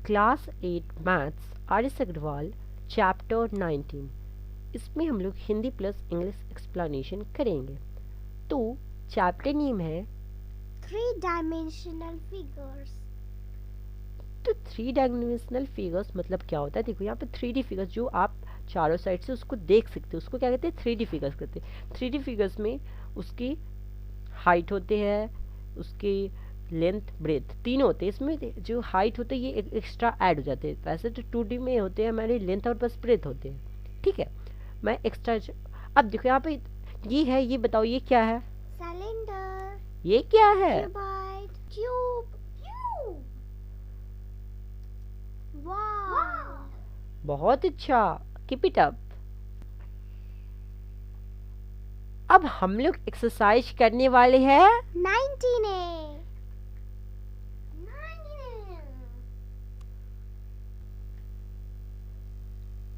Class 8 maths R S. Agarwal chapter 19। इसमें हम लोग हिंदी प्लस इंग्लिश एक्सप्लेनेशन करेंगे। तो चैप्टर नेम है थ्री डायमेंशनल फिगर्स। तो थ्री डायमेंशनल फिगर्स मतलब क्या होता है? देखो यहाँ पे 3D फिगर्स जो आप चारों साइड से उसको देख सकते हो, उसको क्या कहते हैं? 3D फिगर्स कहते हैं। 3D फिगर्स में उसकी हाइट होते हैं, उसकी लेंथ ब्रेथ तीन होते हैं। इसमें जो हाइट होते हैं ये एक्स्ट्रा ऐड हो जाते हैं। वैसे तो 2D में होते हैं हमारे लेंथ और बस ब्रेथ होते हैं, ठीक है। मैं एक्स्ट्रा अब देखो यहाँ पे ये है, ये बताओ ये क्या है? सिलेंडर। ये क्या है? क्यूबॉइड। क्यूब। क्यूब। वाव। बहुत अच्छा, कीप इट अप। अब हम लोग एक्सरसाइज करने वाले हैं 19A।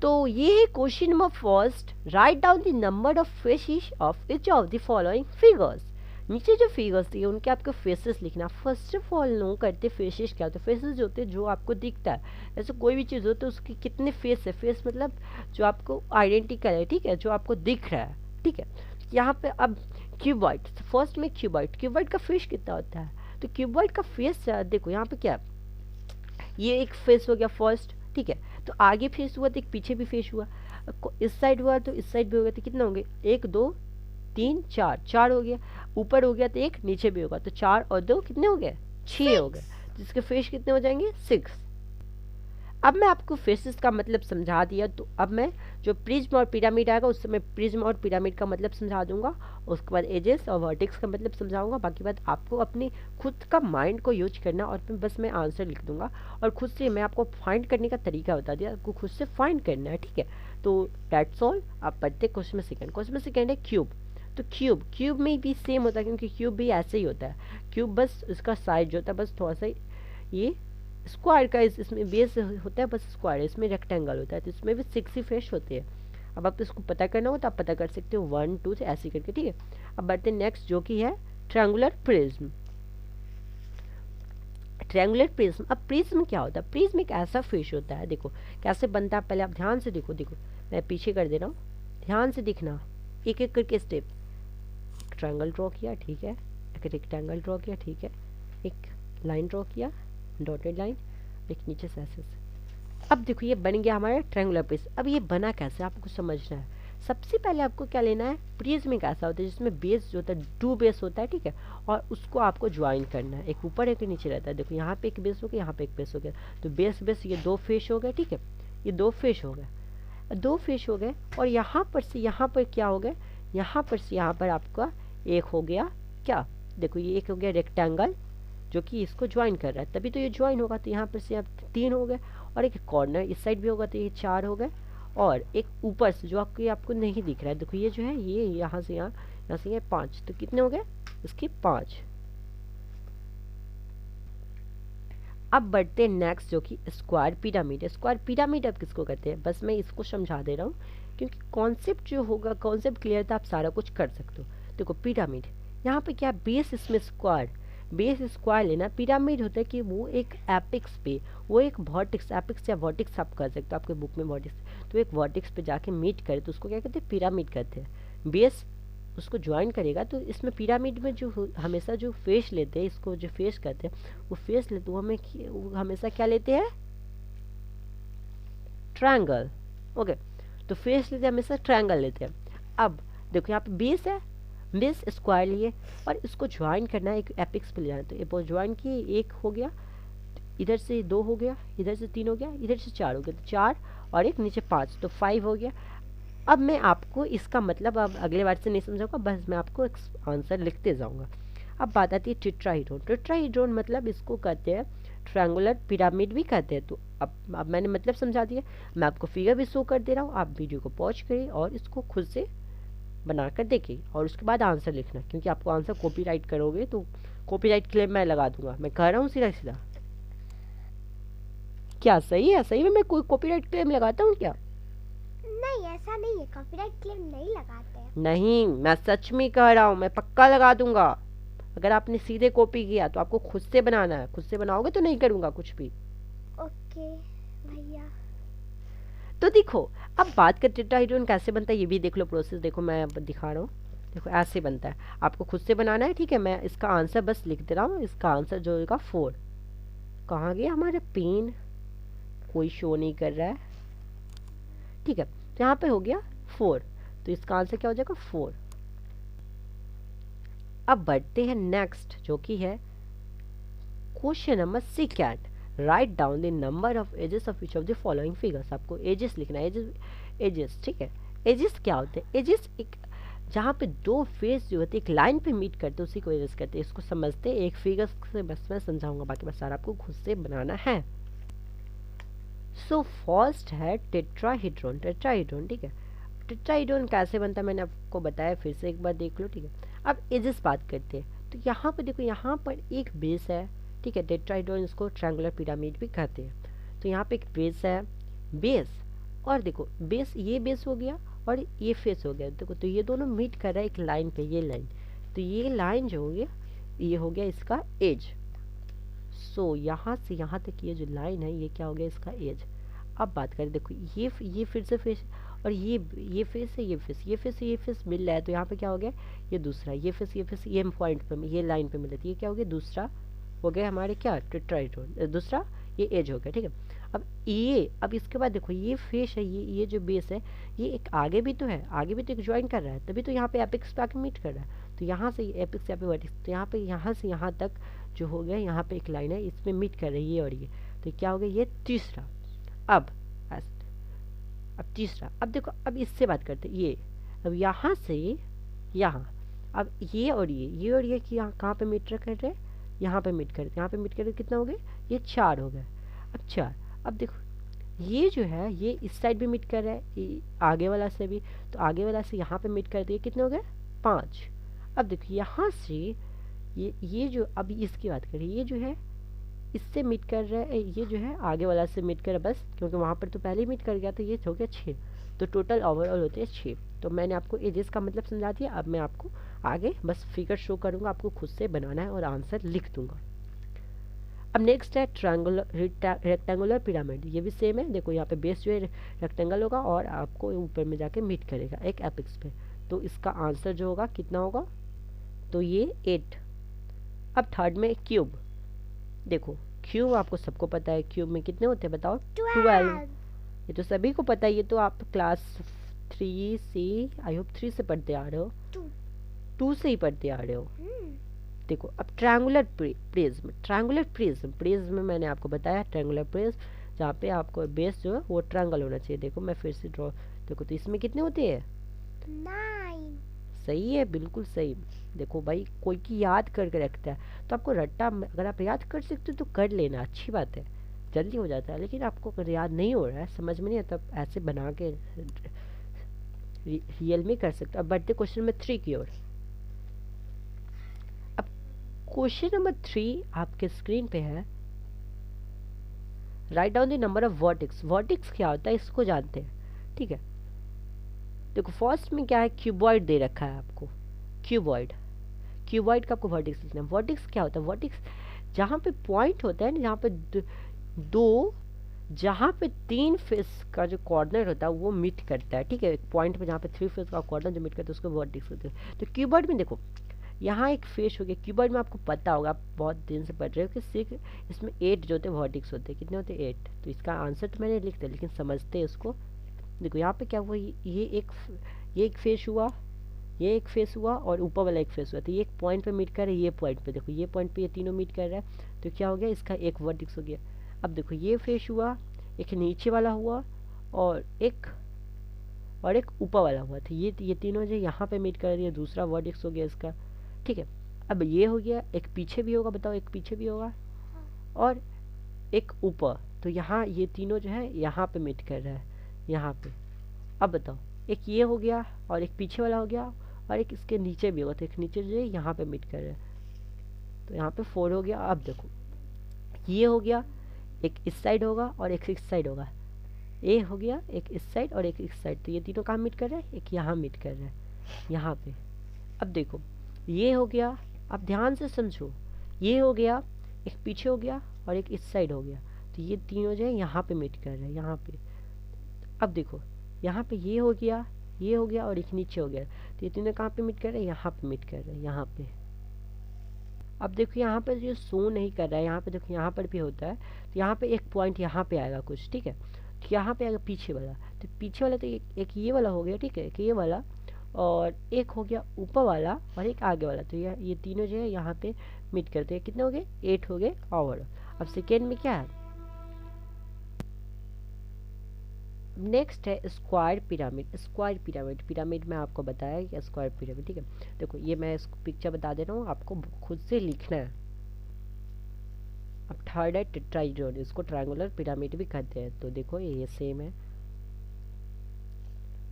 तो ये है question number first. Right down the number of faces of each of the following figures. नीचे जो फिगर्स दिए उनके आपको फेसेस लिखना। फर्स्ट ऑफ ऑल नो करते फेसेस क्या होते हैं? फेसेस जो होते हैं जो आपको दिखता है। ऐसे कोई भी चीज़ हो तो उसकी कितने फेस है? फेस मतलब जो आपको आइडेंटिकल है, ठीक है, जो आपको दिख रहा है, ठीक है। यहाँ पे अब क्यूबॉइड, फर्स्ट में क्यूबॉइड का फेस कितना होता है? तो क्यूबॉइड का फेस देखो यहाँ पे क्या, ये एक फेस हो गया फर्स्ट, ठीक है। तो आगे फेस हुआ तो एक पीछे भी फेस हुआ, इस साइड हुआ तो इस साइड भी हो गया। तो कितना होंगे? एक दो तीन चार, चार हो गया। ऊपर हो गया तो एक, नीचे भी होगा तो चार और दो कितने हो गए? 6 हो गए। जिसके फेस कितने हो जाएंगे? 6। अब मैं आपको फेसेस का मतलब समझा दिया, तो अब मैं जो प्रिज्म और पिरामिड आएगा उस समय प्रिज्म और पिरामिड का मतलब समझा दूंगा। उसके बाद एजेस और वर्टेक्स का मतलब समझाऊंगा। बाकी बात आपको अपनी खुद का माइंड को यूज करना, और बस मैं आंसर लिख दूंगा और खुद से मैं आपको फाइंड करने का तरीका बता दिया, आपको खुद से फाइंड करना है, ठीक है। तो दैट्स ऑल। आप पढ़ते क्वेश्चन में सेकंड। क्वेश्चन में सेकंड है क्यूब। तो क्यूब में भी सेम होता है, क्योंकि क्यूब भी ऐसे ही होता है। क्यूब बस इसका साइज जो होता है बस थोड़ा सा ये स्क्वायर का इसमें बेस होता है, बस स्क्वायर, इसमें रेक्टेंगल होता है। तो इसमें भी 6 ही फेस होते हैं। अब आपको इसको पता करना हो तो आप पता कर सकते हो 1 2 से ऐसे करके, ठीक है। अब बढ़ते हैं नेक्स्ट जो कि है ट्रायंगुलर प्रिज्म। ट्रायंगुलर प्रिज्म, अब प्रिज्म क्या होता है? प्रिज्म एक ऐसा फेस होता है, देखो कैसे बनता है। पहले आप ध्यान से देखो, मैं पीछे कर दे रहा हूँ, ध्यान से दिखना एक एक करके स्टेप। ट्रायंगल ड्रॉ किया, ठीक है, एक रेक्टेंगल ड्रॉ किया, ठीक है, एक लाइन ड्रॉ किया, डॉटेड लाइन, एक नीचे से ऐसे। अब देखो ये बन गया हमारा ट्रायंगुलर प्रिज्म। अब ये बना कैसे आपको समझना है। सबसे पहले आपको क्या लेना है? प्रिज्म एक ऐसा होता है जिसमें बेस जो होता है 2 बेस होता है, ठीक है, और उसको आपको ज्वाइन करना है। एक ऊपर एक नीचे रहता है। देखो यहाँ पे एक बेस हो गया, यहाँ पे एक बेस हो गया, तो बेस ये 2 फेस हो गए, ठीक है, ये 2 फेस हो गए, 2 फेस हो गए। और यहाँ पर से यहाँ पर क्या हो गया? यहाँ पर से यहाँ पर आपका एक हो गया क्या? देखो ये एक हो गया रेक्टेंगल जो कि इसको ज्वाइन कर रहा है, तभी तो ये ज्वाइन होगा। तो यहाँ पर से आप 3 हो गए, और एक कॉर्नर इस साइड भी होगा तो ये 4 हो गए, और एक ऊपर से जो आपको नहीं दिख रहा है, देखो ये जो है ये यहाँ से यहाँ से ये 5, तो कितने हो गए इसके? 5। अब बढ़ते हैं नेक्स्ट जो कि स्क्वायर पिरामिड है। स्क्वायर पिरामिड अब किसको कहते हैं? बस मैं इसको समझा दे रहा हूँ, क्योंकि कॉन्सेप्ट जो होगा, कॉन्सेप्ट क्लियर था, आप सारा कुछ कर सकते हो। देखो पिरामिड, यहाँ पे क्या बेस, इसमें स्क्वायर, बेस स्क्वायर लेना। पिरामिड होता है कि वो एक एपिक्स पे, वो एक वर्टेक्स, एपिक्स या वर्टेक्स आप कर सकते हो, आपके बुक में वर्टेक्स, तो एक वर्टेक्स पे जाके मीट करे तो उसको क्या कहते हैं? पिरामिड कहते हैं। बेस उसको ज्वाइन करेगा, तो इसमें पिरामिड में जो हमेशा जो फेस लेते हैं, इसको जो फेस कहते हैं, वो फेस लेते वो हमेशा क्या लेते हैं? ट्रायंगल। ओके, तो फेस लेते हैं हमेशा ट्रायंगल लेते हैं। अब देखो यहाँ पे बेस है, बेस स्क्वायर लिए और इसको ज्वाइन करना है, एक एपिक्स पे ले जाना है। तो ये ज्वाइन किए, एक हो गया, इधर से 2 हो गया, इधर से 3 हो गया, इधर से 4 हो गया, तो 4 और एक नीचे 5, तो 5 हो गया। अब मैं आपको इसका मतलब अब अगले बार से नहीं समझाऊंगा, बस मैं आपको आंसर लिखते जाऊंगा। अब बात आती है टेट्राहीड्रॉन। टेट्राहीड्रॉन मतलब इसको कहते हैं ट्रायंगुलर पिरामिड भी कहते हैं। तो अब मैंने मतलब समझा दिया, मैं आपको फिगर भी शो कर दे रहा हूँ। आप वीडियो को पॉज करिए और इसको खुद से बनाकर देखिए, और उसके बाद आंसर लिखना, क्योंकि आपको आंसर कॉपीराइट करोगे तो कॉपीराइट क्लेम मैं लगा दूंगा। मैं कह रहा हूँ सीधा सीधा, क्या सही है? सही में मैं कोई कॉपीराइट क्लेम लगाता हूँ क्या? नहीं, ऐसा नहीं है, कॉपीराइट क्लेम नहीं लगाते हैं। नहीं, मैं सच में कह रहा हूँ, मैं पक्का लगा दूंगा। अगर आपने सीधे कॉपी किया तो आपको खुद से बनाना है, खुद से बनाओगे तो नहीं करूँगा कुछ भी। ओके। ओके भैया। तो देखो अब बात कर टेट्राहेड्रॉन कैसे बनता है, ये भी देख लो प्रोसेस। देखो मैं अब दिखा रहा हूँ, देखो ऐसे बनता है, आपको खुद से बनाना है, ठीक है। मैं इसका आंसर बस लिख दे रहा हूँ, इसका आंसर जो होगा 4। कहाँ गया हमारा पेन, कोई शो नहीं कर रहा है, ठीक है। तो यहाँ पे हो गया 4, तो इसका आंसर क्या हो जाएगा 4। अब बढ़ते हैं नेक्स्ट, जो कि है question number 2। Write down the number of edges of each of the following figures. आपको एजेस लिखना है, एजेस, ठीक है। एजेस क्या होते हैं, एजेस एक जहाँ पे दो फेस जो होते हैं एक लाइन पे मीट करते हैं उसी को एजेस कहते हैं। इसको समझते हैं एक फिगर से, बस मैं समझाऊंगा, बाकी बस सारा आपको खुद से बनाना है। सो फर्स्ट है टेट्राहेड्रॉन, टेट्राहेड्रॉन, ठीक है। टेट्राहेड्रॉन कैसे बनता है मैंने आपको बताया, फिर से एक बार देख लो, ठीक है। अब एजेस बात करते हैं, तो यहाँ पर देखो, यहाँ पर एक बेस है, ठीक है। टेट्राहेड्रॉन इसको ट्रायंगुलर पिरामिड भी कहते हैं। तो यहाँ पे एक बेस है, बेस, और देखो बेस, ये बेस हो गया और ये फेस हो गया, देखो तो ये दोनों मीट कर रहा है एक लाइन पे, ये लाइन। तो ये लाइन जो हो गया, ये हो गया इसका एज। सो यहाँ से यहाँ तक ये जो लाइन है, ये क्या हो गया इसका एज। अब बात करें, देखो ये फिर से फेस, और ये फेस है, ये फेस, ये फेस, ये फेस मिल रहा है, तो यहाँ पे क्या हो गया, ये दूसरा, ये फेस, ये फेस, ये पॉइंट पे, ये लाइन पे मिले, तो ये क्या हो गया, दूसरा हो गया हमारे क्या टेट्राहेड्रॉन, दूसरा ये एज हो गया, ठीक है। अब इसके बाद देखो ये फेस है, ये जो बेस है, ये एक आगे भी तो है, आगे भी तो एक ज्वाइन कर रहा है, तभी तो यहाँ पे एपिक्स पे आके मीट कर रहा है। तो यहाँ से एपिक्स, यहाँ पे वर्टेक्स, तो यहाँ पे यहाँ से यहाँ तक जो हो गया, यहाँ पे एक लाइन है, इसमें मीट कर रही है, और ये तो क्या हो गया, ये तीसरा। अब तीसरा, अब देखो अब इससे बात करते हैं, ये अब यहाँ से यहाँ, अब ये और ये कि यहाँ कहाँ पे मीट कर रहे हैं, यहाँ पे मीट कर, यहाँ पे मीट कर कितना हो गया, ये 4 हो गया। अब 4, अब देखो ये जो है ये इस साइड भी मीट कर रहा है, आगे वाला से भी, तो आगे वाला से यहाँ पे मीट कर दिए, कितने हो गए 5। अब देखो यहाँ से ये जो, अब इसकी बात करें, ये जो है इससे मीट कर रहा है, ये जो है आगे वाला से मीट कर रहा है, बस क्योंकि वहाँ पर तो पहले ही मीट कर गया, तो ये हो गया 6। तो टोटल ओवरऑल होते हैं 6। तो मैंने आपको एजेस का मतलब समझा दिया। अब मैं आपको आगे बस फिगर शो करूँगा, आपको खुद से बनाना है और आंसर लिख दूंगा। अब नेक्स्ट है रेक्टेंगुलर पिरामिड, ये भी सेम है। देखो यहाँ पे बेस जो है रेक्टेंगल होगा और आपको ऊपर में जाके मीट करेगा एक एपिक्स पे। तो इसका आंसर जो होगा कितना होगा, तो ये 8। अब थर्ड में क्यूब, देखो क्यूब आपको सबको पता है, क्यूब में कितने होते हैं बताओ, 12। ये तो सभी को पता है, ये तो आप क्लास 3 से, आई होप 3 से पढ़ते आ रहे हो, 2 से ही पढ़ते आ रहे हो। देखो अब ट्रायंगुलर प्रिज्म, प्रिज्म मैंने आपको बताया, ट्रायंगुलर प्रिज्म जहाँ पे आपको बेस जो है वो ट्रायंगल होना चाहिए। देखो मैं फिर से ड्रॉ, देखो तो इसमें कितने होते हैं 9। सही है, बिल्कुल सही। देखो भाई कोई की याद करके रखता है, तो आपको रट्टा अगर आप याद कर सकते हो तो कर लेना, अच्छी बात है, जल्दी हो जाता है। लेकिन आपको अगर याद नहीं हो रहा है, समझ में नहीं आता, ऐसे बना के रियल में कर सकते हो। अब बढ़ते क्वेश्चन नंबर 3 की ओर। अब क्वेश्चन नंबर 3 आपके स्क्रीन पे है, right down the number of vertex. Vertex क्या होता है इसको जानते हैं, ठीक है। देखो फर्स्ट में क्या है, क्यूबॉइड दे रखा है आपको, क्यूबॉइड का आपको वर्टेक्स लिखना है। वर्टेक्स क्या होता है, वर्टेक्स जहाँ पे पॉइंट होता है ना, जहाँ पे दो, जहाँ पे 3 फेस का जो कॉर्नर होता है वो मीट करता है, ठीक है। एक पॉइंट पे जहाँ पे 3 फेस का कॉर्नर जो मीट करता है उसको वर्टेक्स होता है। तो क्यूबॉइड में देखो यहाँ एक फेस हो गया, क्यूबॉइड में आपको पता होगा, आप बहुत दिन से पढ़ रहे हो कि सिर्फ इसमें 8 जो होते हैं वर्टेक्स होते हैं, कितने होते हैं 8। तो इसका आंसर तो मैंने लिख दिया, लेकिन समझते हैं इसको। देखो यहाँ पे क्या हुआ, ये एक फेस हुआ, ये एक फेस हुआ और ऊपर वाला एक फेस हुआ, तो ये एक पॉइंट पे मीट कर रहा है, ये पॉइंट पे, देखो ये पॉइंट पे ये तीनों मीट कर रहा है, तो क्या हो गया इसका एक वर्टेक्स हो गया। अब देखो ये फेस हुआ, एक नीचे वाला हुआ और एक ऊपर वाला हुआ, तो ये तीनों जो यहाँ पे मीट कर रही है, दूसरा वर्टेक्स हो गया इसका, ठीक है। अब ये हो गया, एक पीछे भी होगा, बताओ एक पीछे भी होगा और एक ऊपर, तो यहाँ ये तीनों जो है यहाँ पे मीट कर रहा है, यहाँ पे। अब बताओ एक ये हो गया और एक पीछे वाला हो गया और एक इसके नीचे भी होगा, तो एक नीचे जो है यहाँ पे मीट कर रहा है, तो यहाँ पे 4 हो गया। अब देखो ये हो गया, एक इस साइड होगा और एक इस साइड होगा, ये हो गया एक इस साइड और एक इस साइड, तो ये तीनों कहाँ मीट कर रहे हैं, एक यहाँ मीट कर रहा है, यहाँ पे। अब देखो ये हो गया, अब ध्यान से समझो, ये हो गया, एक पीछे हो गया और एक इस साइड हो गया, तो ये तीनों जो है यहाँ पे मीट कर रहे हैं, यहाँ पे। अब देखो यहाँ पे ये हो गया, ये हो गया और एक नीचे हो गया, तो ये तीनों कहाँ पे मीट कर रहे हैं, यहाँ पे मीट कर रहे हैं, यहाँ पे। अब देखो यहाँ पे जो शो नहीं कर रहा है, यहाँ पे देखो यहाँ पर भी होता है, तो यहाँ पे एक पॉइंट यहाँ पे आएगा कुछ, ठीक है। तो यहाँ पे आएगा पीछे वाला, तो पीछे वाला तो एक ये वाला हो गया, ठीक है, एक ये वाला और एक हो गया ऊपर वाला और एक आगे वाला। तो ये तीनों जो है यहाँ पे मीट करते हैं। कितने हो गए, 8 हो गए ओवर। अब सेकेंड में क्या है, नेक्स्ट है square pyramid. Square pyramid, pyramid में आपको बताया कि स्क्वायर पिरामिड, ठीक है। देखो ये मैं इसको पिक्चर बता दे रहा हूँ, आपको खुद से लिखना है। अब थर्ड है टेट्राइड्रॉन, इसको ट्रायंगुलर पिरामिड भी कहते हैं। तो देखो ये सेम है,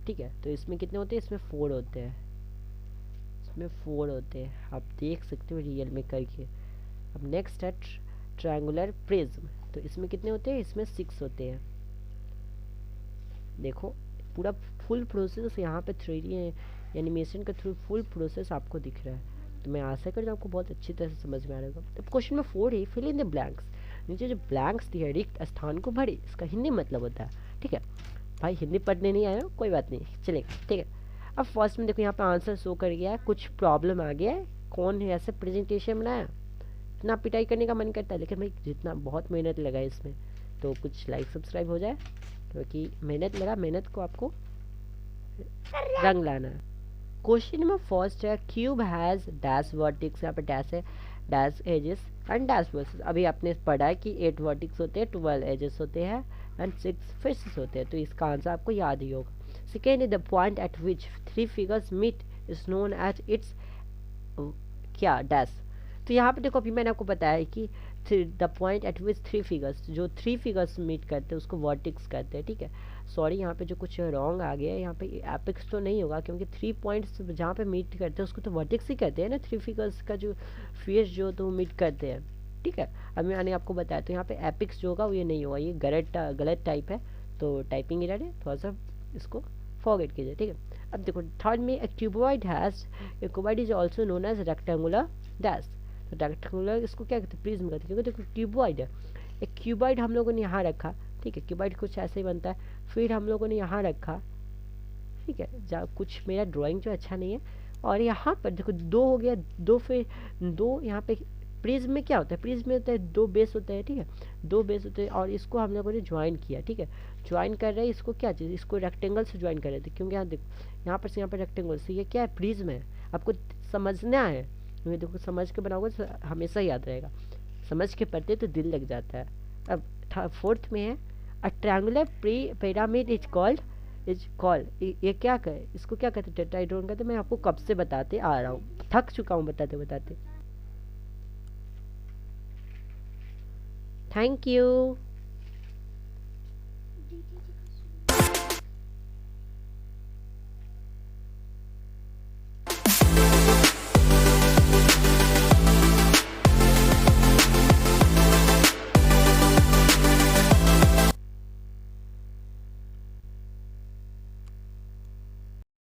ठीक है। तो इसमें कितने होते हैं, इसमें 4 होते हैं, इसमें 4 होते हैं, आप देख सकते हो रियल में करके। अब नेक्स्ट है ट्रायंगुलर प्रिज्म, तो इसमें कितने होते हैं, इसमें 6 होते हैं। देखो पूरा फुल प्रोसेस यहाँ पे 3D एनिमेशन का थ्रू फुल प्रोसेस आपको दिख रहा है। तो मैं आशा करता हूँ आपको बहुत अच्छी तरह से समझ में आ रहा होगा। अब क्वेश्चन में 4 है, फिल इन द ब्लैंक्स। नीचे जो ब्लैंक्स दिया है, रिक्त स्थान को भरे, इसका हिंदी मतलब होता है, ठीक है। भाई हिंदी पढ़ने नहीं आया, कोई बात नहीं, चलेगा, ठीक है। अब फर्स्ट में देखो यहाँ पे आंसर शो कर गया है, कुछ प्रॉब्लम आ गया है, कौन है ऐसे प्रेजेंटेशन बनाया, इतना पिटाई करने का मन करता है, लेकिन भाई जितना बहुत मेहनत लगा है इसमें, तो कुछ लाइक सब्सक्राइब हो जाए, क्योंकि मेहनत लगा, मेहनत को आपको रंग लाना है। क्वेश्चन नंबर फर्स्ट है, क्यूब हैज डैश वर्टिक्स, यहाँ पे डैश है, dash edges and dash vertices. अभी आपने पढ़ा है कि 8 वर्टिक्स होते हैं, 12 एजेस होते हैं एंड 6 फेसेस होते हैं, तो इसका आंसर आपको याद ही होगा। Second, the point at which 3 figures meet is known as its क्या डैश। तो यहाँ पे देखो अभी मैंने आपको बताया कि the point at which 3 figures, जो 3 फिगर्स मीट करते हैं उसको वर्टिक्स कहते हैं, ठीक है। सॉरी यहाँ पे जो कुछ रॉन्ग आ गया है, यहाँ पे एपिक्स तो नहीं होगा, क्योंकि 3 पॉइंट्स जहाँ पे मीट करते हैं उसको तो वर्टिक्स ही कहते हैं ना, 3 फिगर्स का जो फेस जो तो मीट करते हैं, ठीक है। अब मैंने आपको बताया, तो यहाँ पे एपिक्स जो होगा वो ये नहीं होगा, ये गलत टाइप है, तो टाइपिंग एरर है, थोड़ा सा इसको फॉरगेट कीजिए, ठीक है। अब देखो थर्ड में, a cuboid has, a cuboid is also known as rectangular dash. तो रेक्टेंगुलर इसको क्या कहते हैं, प्रिज्म कहते हैं, क्योंकि देखो क्यूबॉइड है, एक क्यूबॉइड हम लोगों ने यहाँ रखा, ठीक है, क्यूबॉइड कुछ ऐसे ही बनता है, फिर हम लोगों ने यहाँ रखा, ठीक है, जहाँ कुछ मेरा ड्राइंग जो अच्छा नहीं है, और यहाँ पर देखो 2 हो गया, 2 फिर 2 यहाँ पे। प्रिज्म में क्या होता है, प्रिज्म में होता है 2 बेस होता है, ठीक है, 2 बेस होते हैं, और इसको हम लोगों ने ज्वाइन किया, ठीक है। ज्वाइन कर रहे हैं इसको, क्या चीज़, इसको रेक्टेंगल से ज्वाइन कर रहे थे, क्योंकि यहाँ देखो यहाँ पर से यहाँ पर रेक्टेंगल से, ये क्या है, प्रिज्म है, आपको समझना है, ये देखो समझ के बनाओगे तो हमेशा याद रहेगा, समझ के पढ़ते तो दिल लग जाता है। अब फोर्थ में है, a triangular pyramid is called, ये क्या करे, इसको क्या कहते हैं, टेट्राहेड्रॉन कहते हैं। मैं आपको कब से बताते आ रहा हूँ, थक चुका हूँ बताते बताते। Thank you.